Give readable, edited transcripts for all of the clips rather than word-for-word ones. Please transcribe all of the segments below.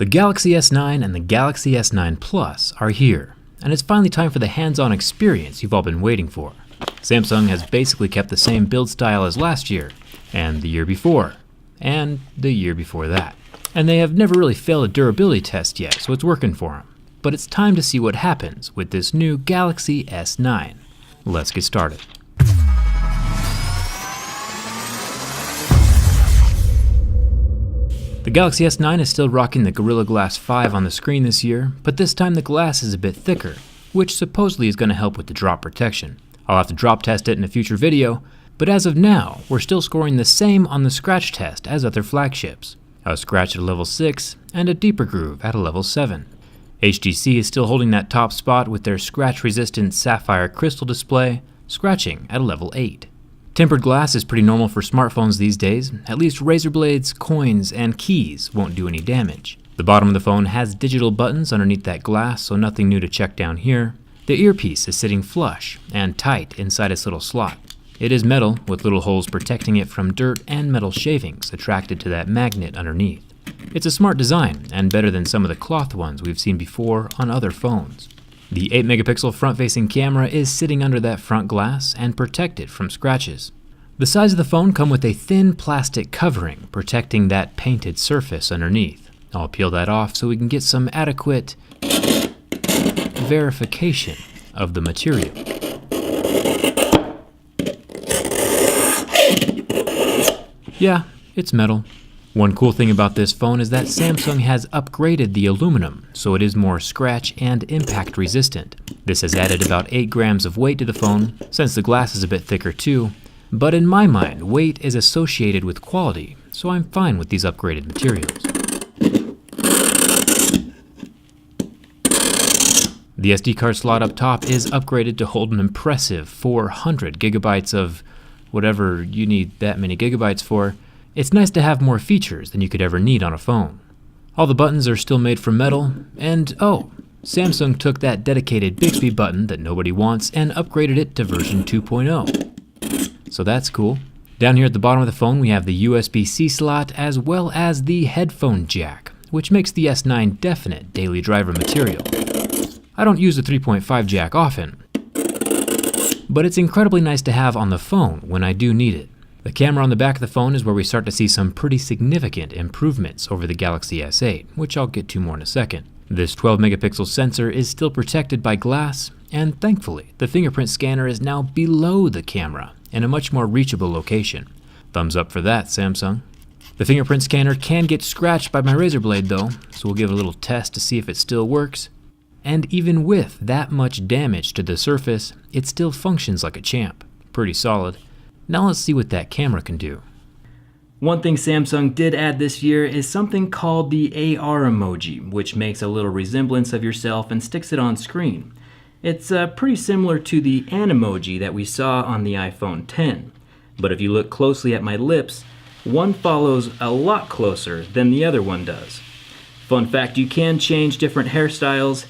The Galaxy S9 and the Galaxy S9 Plus are here, and it's finally time for the hands-on experience you've all been waiting for. Samsung has basically kept the same build style as last year, and the year before, and the year before that. And they have never really failed a durability test yet, so it's working for them. But it's time to see what happens with this new Galaxy S9. Let's get started. The Galaxy S9 is still rocking the Gorilla Glass 5 on the screen this year, but this time the glass is a bit thicker, which supposedly is going to help with the drop protection. I'll have to drop test it in a future video, but as of now, we're still scoring the same on the scratch test as other flagships. A scratch at a level 6, and a deeper groove at a level 7. HTC is still holding that top spot with their scratch-resistant sapphire crystal display, scratching at a level 8. Tempered glass is pretty normal for smartphones these days. At least razor blades, coins, and keys won't do any damage. The bottom of the phone has digital buttons underneath that glass, so nothing new to check down here. The earpiece is sitting flush and tight inside its little slot. It is metal, with little holes protecting it from dirt and metal shavings attracted to that magnet underneath. It's a smart design, and better than some of the cloth ones we've seen before on other phones. The 8-megapixel front-facing camera is sitting under that front glass and protected from scratches. The sides of the phone come with a thin plastic covering protecting that painted surface underneath. I'll peel that off so we can get some adequate verification of the material. Yeah, it's metal. One cool thing about this phone is that Samsung has upgraded the aluminum, so it is more scratch and impact resistant. This has added about 8 grams of weight to the phone, since the glass is a bit thicker too, but in my mind, weight is associated with quality, so I'm fine with these upgraded materials. The SD card slot up top is upgraded to hold an impressive 400 gigabytes of whatever you need that many gigabytes for. It's nice to have more features than you could ever need on a phone. All the buttons are still made from metal, and oh, Samsung took that dedicated Bixby button that nobody wants and upgraded it to version 2.0. So that's cool. Down here at the bottom of the phone we have the USB-C slot as well as the headphone jack, which makes the S9 definite daily driver material. I don't use the 3.5 jack often, but it's incredibly nice to have on the phone when I do need it. The camera on the back of the phone is where we start to see some pretty significant improvements over the Galaxy S8, which I'll get to more in a second. This 12-megapixel sensor is still protected by glass, and thankfully, the fingerprint scanner is now below the camera in a much more reachable location. Thumbs up for that, Samsung. The fingerprint scanner can get scratched by my razor blade though, so we'll give it a little test to see if it still works. And even with that much damage to the surface, it still functions like a champ. Pretty solid. Now let's see what that camera can do. One thing Samsung did add this year is something called the AR emoji, which makes a little resemblance of yourself and sticks it on screen. It's pretty similar to the Animoji that we saw on the iPhone X. But if you look closely at my lips, one follows a lot closer than the other one does. Fun fact, you can change different hairstyles,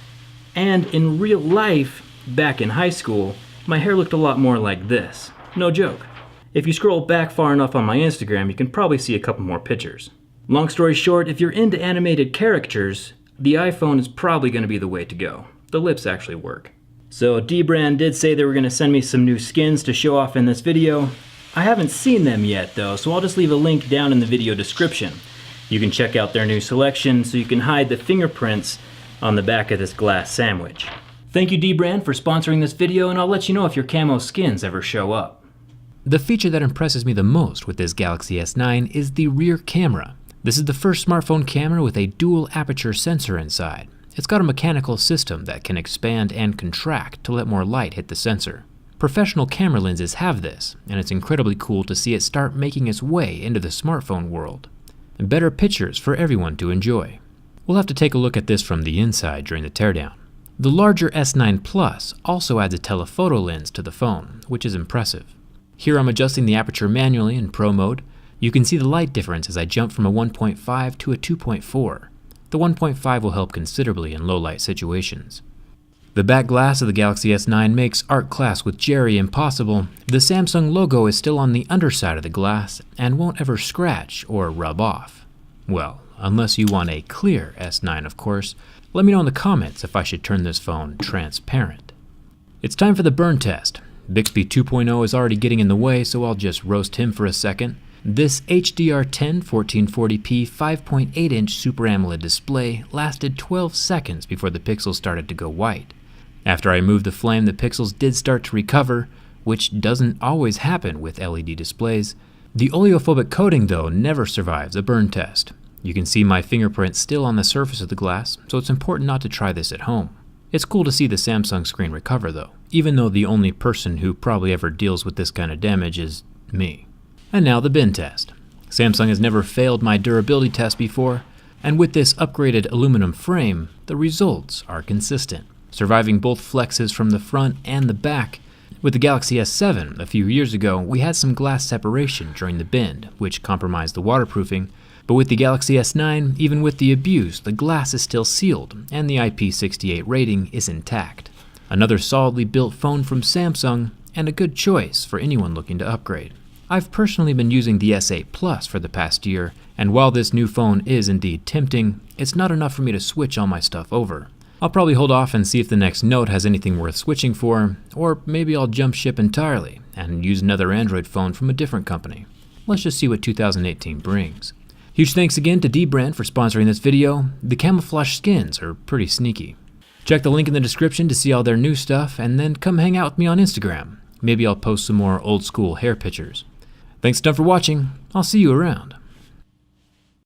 and in real life, back in high school, my hair looked a lot more like this. No joke. If you scroll back far enough on my Instagram, you can probably see a couple more pictures. Long story short, if you're into animated characters, the iPhone is probably going to be the way to go. The lips actually work. So Dbrand did say they were going to send me some new skins to show off in this video. I haven't seen them yet though, so I'll just leave a link down in the video description. You can check out their new selection so you can hide the fingerprints on the back of this glass sandwich. Thank you Dbrand for sponsoring this video, and I'll let you know if your camo skins ever show up. The feature that impresses me the most with this Galaxy S9 is the rear camera. This is the first smartphone camera with a dual aperture sensor inside. It's got a mechanical system that can expand and contract to let more light hit the sensor. Professional camera lenses have this, and it's incredibly cool to see it start making its way into the smartphone world. And better pictures for everyone to enjoy. We'll have to take a look at this from the inside during the teardown. The larger S9 Plus also adds a telephoto lens to the phone, which is impressive. Here I'm adjusting the aperture manually in Pro mode. You can see the light difference as I jump from a 1.5 to a 2.4. The 1.5 will help considerably in low light situations. The back glass of the Galaxy S9 makes art class with Jerry impossible. The Samsung logo is still on the underside of the glass and won't ever scratch or rub off. Well, unless you want a clear S9 of course. Let me know in the comments if I should turn this phone transparent. It's time for the burn test. Bixby 2.0 is already getting in the way, so I'll just roast him for a second. This HDR10 1440p 5.8-inch Super AMOLED display lasted 12 seconds before the pixels started to go white. After I removed the flame, the pixels did start to recover, which doesn't always happen with LED displays. The oleophobic coating, though, never survives a burn test. You can see my fingerprint still on the surface of the glass, so it's important not to try this at home. It's cool to see the Samsung screen recover, though, even though the only person who probably ever deals with this kind of damage is me. And now the bin test. Samsung has never failed my durability test before, and with this upgraded aluminum frame, the results are consistent, surviving both flexes from the front and the back. With the Galaxy S7 a few years ago, we had some glass separation during the bend, which compromised the waterproofing, but with the Galaxy S9, even with the abuse, the glass is still sealed, and the IP68 rating is intact. Another solidly built phone from Samsung, and a good choice for anyone looking to upgrade. I've personally been using the S8 Plus for the past year, and while this new phone is indeed tempting, it's not enough for me to switch all my stuff over. I'll probably hold off and see if the next Note has anything worth switching for, or maybe I'll jump ship entirely and use another Android phone from a different company. Let's just see what 2018 brings. Huge thanks again to dbrand for sponsoring this video. The camouflage skins are pretty sneaky. Check the link in the description to see all their new stuff, and then come hang out with me on Instagram. Maybe I'll post some more old school hair pictures. Thanks a ton for watching. I'll see you around.